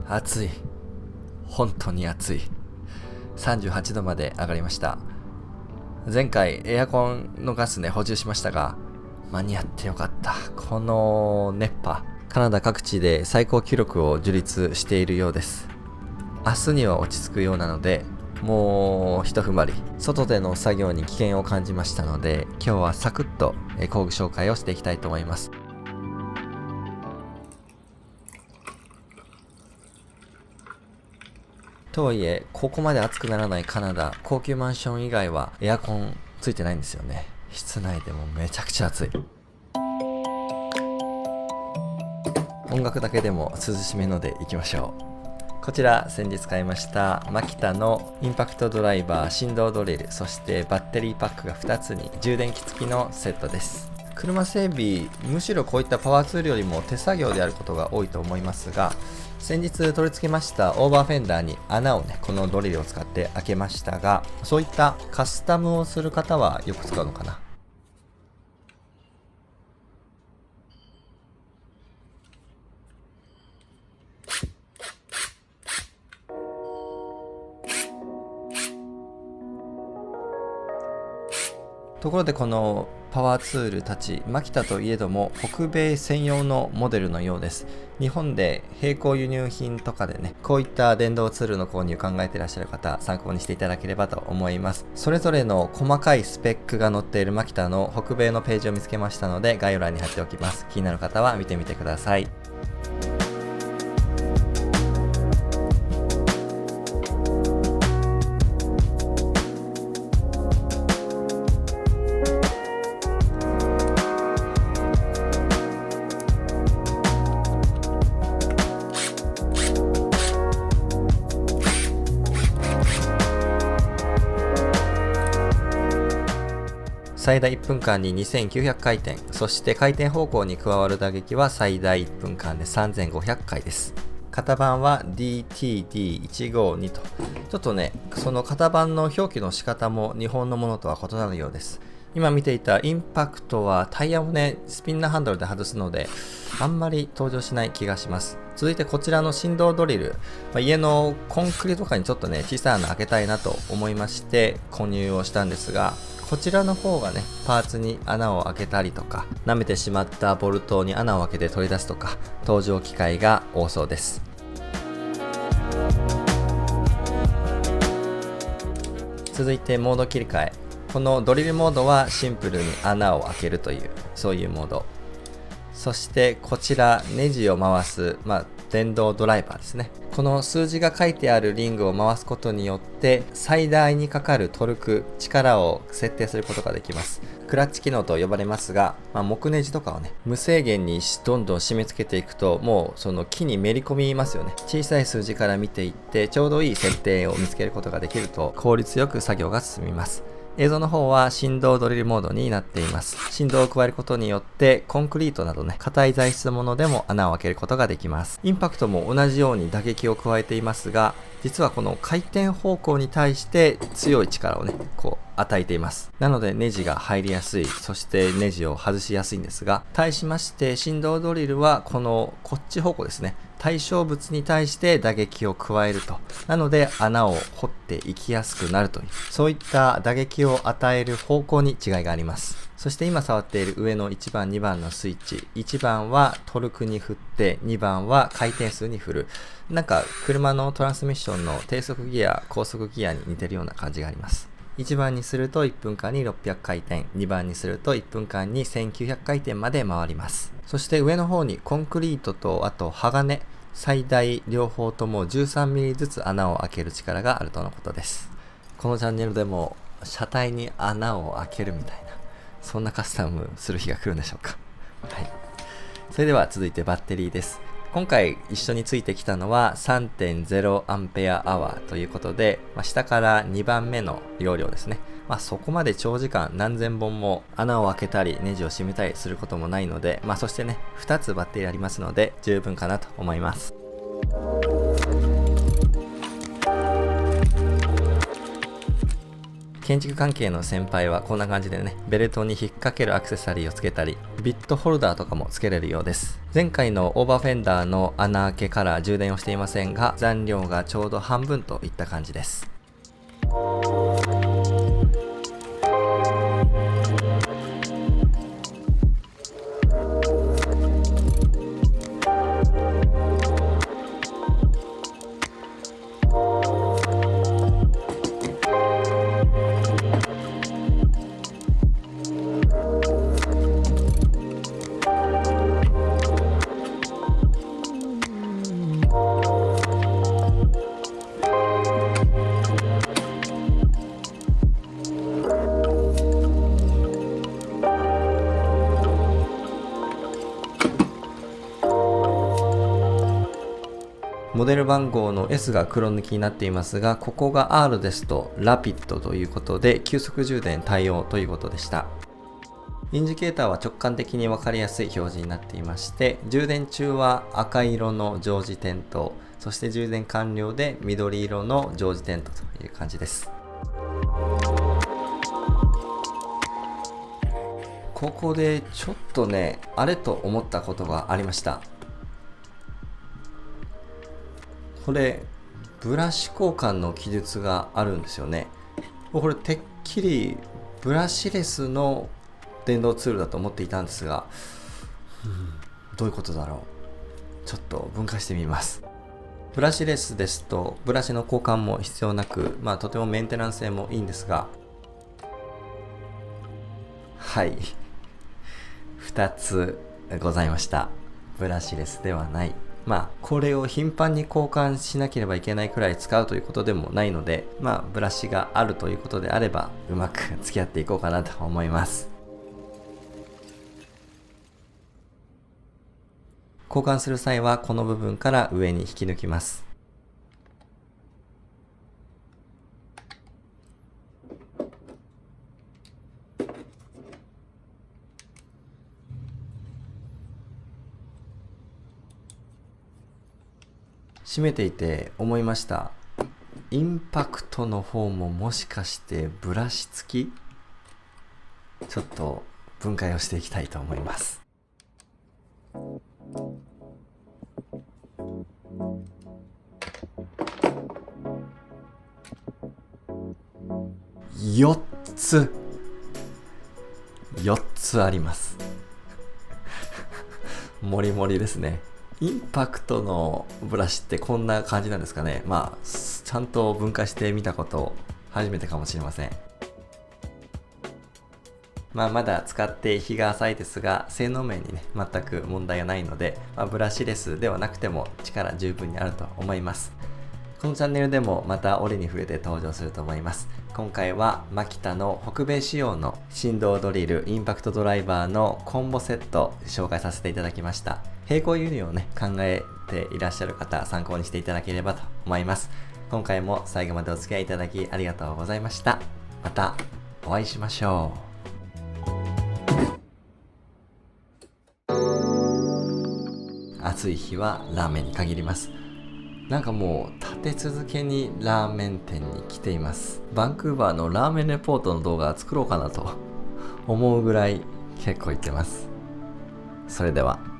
暑い。本当に暑い。38度まで上がりました。前回エアコンのガスね補充しましたが、間に合ってよかった。この熱波、カナダ各地で最高記録を樹立しているようです。明日には落ち着くようなので、もう一踏ん張り、外での作業に危険を感じましたので、今日はサクッと工具紹介をしていきたいと思います。とはいえ、ここまで暑くならないカナダ、高級マンション以外はエアコンついてないんですよね。室内でもめちゃくちゃ暑い。音楽だけでも涼しめのでいきましょう。こちら先日買いましたマキタのインパクトドライバー、振動ドリル、そしてバッテリーパックが2つに充電器付きのセットです。車整備、むしろこういったパワーツールよりも手作業であることが多いと思いますが、先日取り付けましたオーバーフェンダーに穴をね、このドリルを使って開けましたが、そういったカスタムをする方はよく使うのかな。ところでこのパワーツールたち、マキタといえども北米専用のモデルのようです。日本で並行輸入品とかでね、こういった電動ツールの購入考えていらっしゃる方、参考にしていただければと思います。それぞれの細かいスペックが載っているマキタの北米のページを見つけましたので、概要欄に貼っておきます。気になる方は見てみてください。最大1分間に2900回転、そして回転方向に加わる打撃は最大1分間で3500回です。型番は DTD152 と。ちょっとね、その型番の表記の仕方も日本のものとは異なるようです。今見ていたインパクトはタイヤをね、スピンナーハンドルで外すので、あんまり登場しない気がします。続いてこちらの振動ドリル、家のコンクリとかにちょっとね、小さい穴開けたいなと思いまして購入をしたんですが、こちらの方がね、パーツに穴を開けたりとか、舐めてしまったボルトに穴を開けて取り出すとか、登場機会が多そうです。続いてモード切り替え。このドリルモードはシンプルに穴を開けるという、そういうモード。そしてこちらネジを回す、電動ドライバーですね。この数字が書いてあるリングを回すことによって最大にかかるトルク、力を設定することができます。クラッチ機能と呼ばれますが、木ネジとかをね、無制限にどんどん締め付けていくと、もうその木にめり込みますよね。小さい数字から見ていってちょうどいい設定を見つけることができると効率よく作業が進みます。映像の方は振動ドリルモードになっています。振動を加えることによってコンクリートなどね、硬い材質のものでも穴を開けることができます。インパクトも同じように打撃を加えていますが、実はこの回転方向に対して強い力をね、与えています。なのでネジが入りやすい、そしてネジを外しやすいんですが、対しまして振動ドリルはこっち方向ですね。対象物に対して打撃を加えると。なので穴を掘っていきやすくなるという、そういった打撃を与える方向に違いがあります。そして今触っている上の1番2番のスイッチ、1番はトルクに振って2番は回転数に振る。なんか車のトランスミッションの低速ギア、高速ギアに似てるような感じがあります。1番にすると1分間に600回転、2番にすると1分間に1900回転まで回ります。そして上の方にコンクリートとあと鋼、最大両方とも 13mm ずつ穴を開ける力があるとのことです。このチャンネルでも車体に穴を開けるみたいな、そんなカスタムする日が来るんでしょうか。はい。それでは続いてバッテリーです。今回一緒についてきたのは 3.0Ah ということで、下から2番目の容量ですね。そこまで長時間何千本も穴を開けたりネジを締めたりすることもないので、そしてね、2つバッテリーありますので十分かなと思います。建築関係の先輩はこんな感じでね、ベルトに引っ掛けるアクセサリーをつけたり、ビットホルダーとかもつけれるようです。前回のオーバーフェンダーの穴開けから充電をしていませんが、残量がちょうど半分といった感じです。モデル番号の S が黒抜きになっていますが、ここが R ですとラピッドということで急速充電対応ということでした。インジケーターは直感的に分かりやすい表示になっていまして、充電中は赤色の常時点灯、そして充電完了で緑色の常時点灯という感じです。ここでちょっとね、あれと思ったことがありました。これブラシ交換の記述があるんですよね。これてっきりブラシレスの電動ツールだと思っていたんですが、どういうことだろう。ちょっと分解してみます。ブラシレスですとブラシの交換も必要なく、とてもメンテナンス性もいいんですが、はい、2つございました。ブラシレスではない。これを頻繁に交換しなければいけないくらい使うということでもないので、ブラシがあるということであればうまく付き合っていこうかなと思います。交換する際はこの部分から上に引き抜きます。閉めていて思いました。インパクトの方ももしかしてブラシ付き？ちょっと分解をしていきたいと思います。4つあります。もりもりですね。インパクトのブラシってこんな感じなんですかね。ちゃんと分解してみたこと初めてかもしれません。まだ使って日が浅いですが、性能面にね全く問題がないので、ブラシレスではなくても力十分にあると思います。このチャンネルでもまた折に触れて登場すると思います。今回はマキタの北米仕様の振動ドリルインパクトドライバーのコンボセット紹介させていただきました。並行輸入をね考えていらっしゃる方、参考にしていただければと思います。今回も最後までお付き合いいただきありがとうございました。またお会いしましょう。暑い日はラーメンに限ります。なんかもう立て続けにラーメン店に来ています。バンクーバーのラーメンレポートの動画作ろうかなと思うぐらい結構行ってます。それでは。